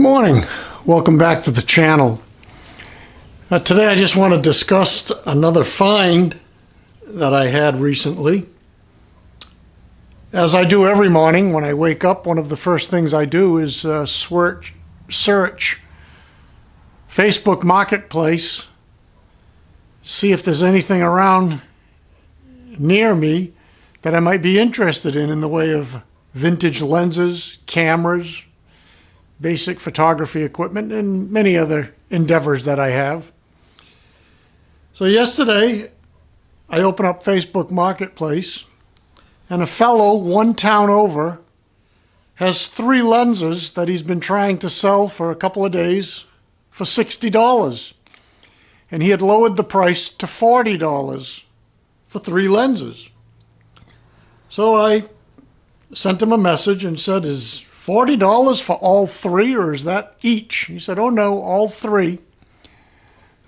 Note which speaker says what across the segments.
Speaker 1: morning. Welcome back to the channel. Today I just want to discuss another find that I had recently. As I do every morning when I wake up, one of the first things I do is search Facebook Marketplace, see if there's anything around near me that I might be interested in the way of vintage lenses, cameras, basic photography equipment, and many other endeavors that I have. So yesterday, I opened up Facebook Marketplace, and a fellow one town over has 3 lenses that he's been trying to sell for a couple of days for $60. And he had lowered the price to $40 for 3 lenses. So I sent him a message and said, is $40 for all 3, or is that each? He said, oh no, all 3.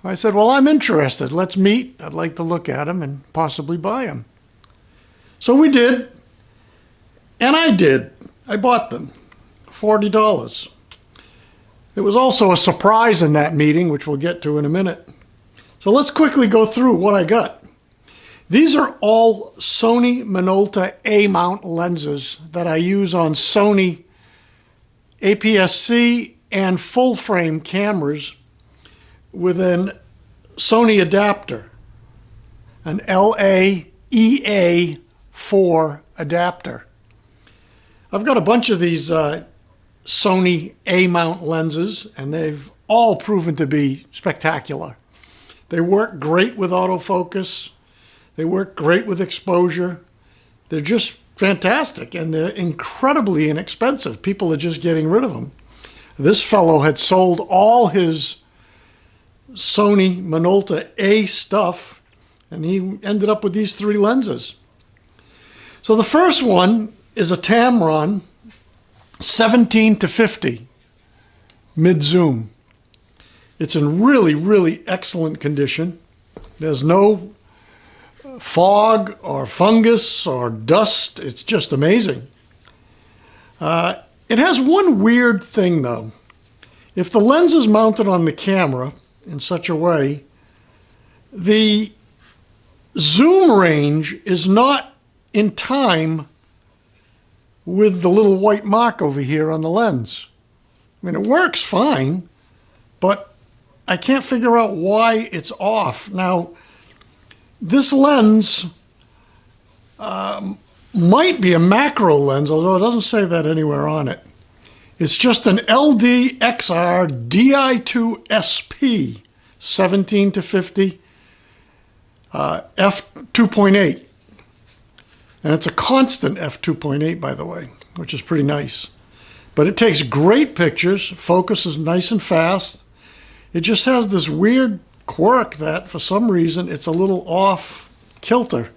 Speaker 1: I said, well, I'm interested. Let's meet. I'd like to look at them and possibly buy them. So we did, and I did. I bought them, $40. There was also a surprise in that meeting, which we'll get to in a minute. So let's quickly go through what I got. These are all Sony Minolta A Mount lenses that I use on Sony APS-C and full-frame cameras with an Sony adapter, an LA-EA4 adapter. I've got a bunch of these Sony A-mount lenses, and they've all proven to be spectacular. They work great with autofocus. They work great with exposure. They're just fantastic, and they're incredibly inexpensive. People are just getting rid of them. This fellow had sold all his Sony Minolta A stuff, and he ended up with these 3 lenses. So the first one is a Tamron 17-50 mid-zoom. It's in really, really excellent condition. There's no fog or fungus or dust. It's just amazing. It has one weird thing though. If the lens is mounted on the camera in such a way, the zoom range is not in time with the little white mark over here on the lens. I mean, it works fine, but I can't figure out why it's off. Now, this lens might be a macro lens, although it doesn't say that anywhere on it. It's just an LD-XR Di2SP 17-50 f2.8. And it's a constant f2.8, by the way, which is pretty nice. But it takes great pictures, focus is nice and fast. It just has this weird quirk that for some reason it's a little off kilter,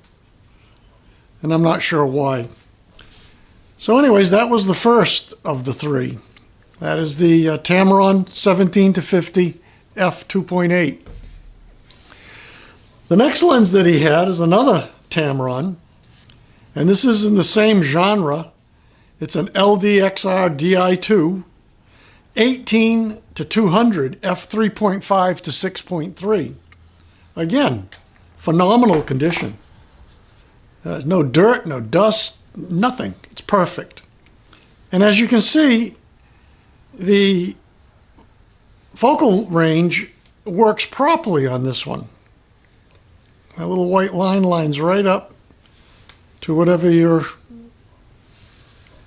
Speaker 1: and I'm not sure why. So anyways, that was the first of the 3. That is the Tamron 17-50 f2.8. The next lens that he had is another Tamron, and this is in the same genre. It's an LD-XR Di2 18-200 f3.5 to 6.3. Again, phenomenal condition. No dirt, no dust, nothing. It's perfect. And as you can see, the focal range works properly on this one. That little white line lines right up to whatever you're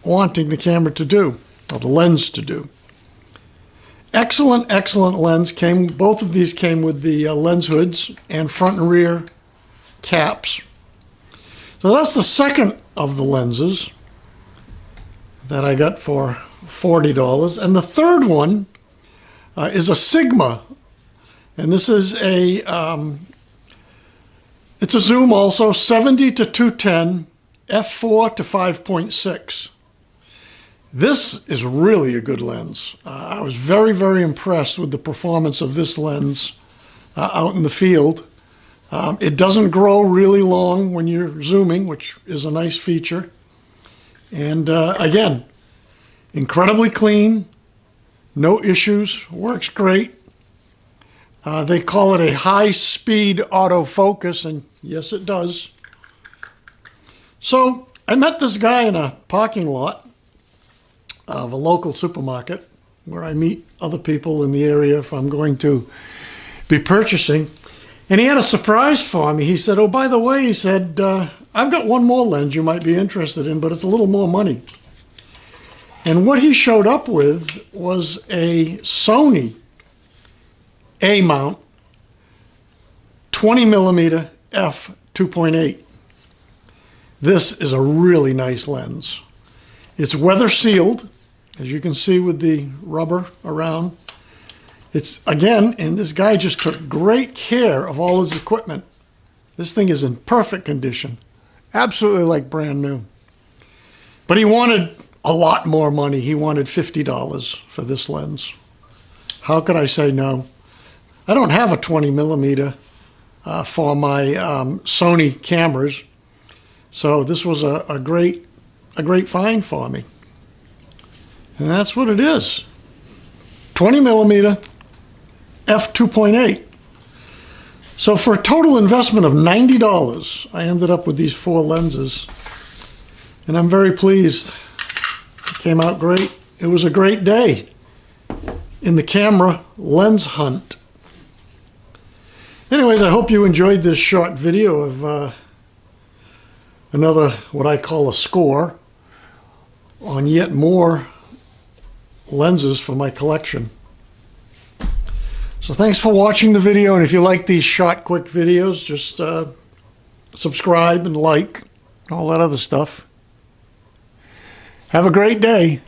Speaker 1: wanting the camera to do, or the lens to do. Excellent, excellent lens. Both of these came with the lens hoods and front and rear caps. So that's the second of the lenses that I got for $40. And the third one is a Sigma. And this is a, it's a zoom also, 70-210, f4 to 5.6. This is really a good lens. I was very, very impressed with the performance of this lens out in the field. It doesn't grow really long when you're zooming, which is a nice feature. And again, incredibly clean, No issues, works great. They call it a high-speed autofocus, and yes, it does. So I met this guy in a parking lot of a local supermarket where I meet other people in the area if I'm going to be purchasing. And he had a surprise for me. He said, oh, by the way, he said, I've got one more lens you might be interested in, but it's a little more money. And what he showed up with was a Sony A Mount 20mm f2.8. This is a really nice lens. It's weather sealed, as you can see with the rubber around. It's, again, and this guy just took great care of all his equipment. This thing is in perfect condition, absolutely like brand new. But he wanted a lot more money. He wanted $50 for this lens. How could I say no? I don't have a 20mm for my Sony cameras, so this was a great find for me. And that's what it is. 20mm f2.8. So for a total investment of $90, I ended up with these 4 lenses. And I'm very pleased. It came out great. It was a great day in the camera lens hunt. Anyways, I hope you enjoyed this short video of another, what I call a score, on yet more lenses for my collection. So thanks for watching the video, and if you like these short, quick videos, just subscribe and like, all that other stuff. Have a great day.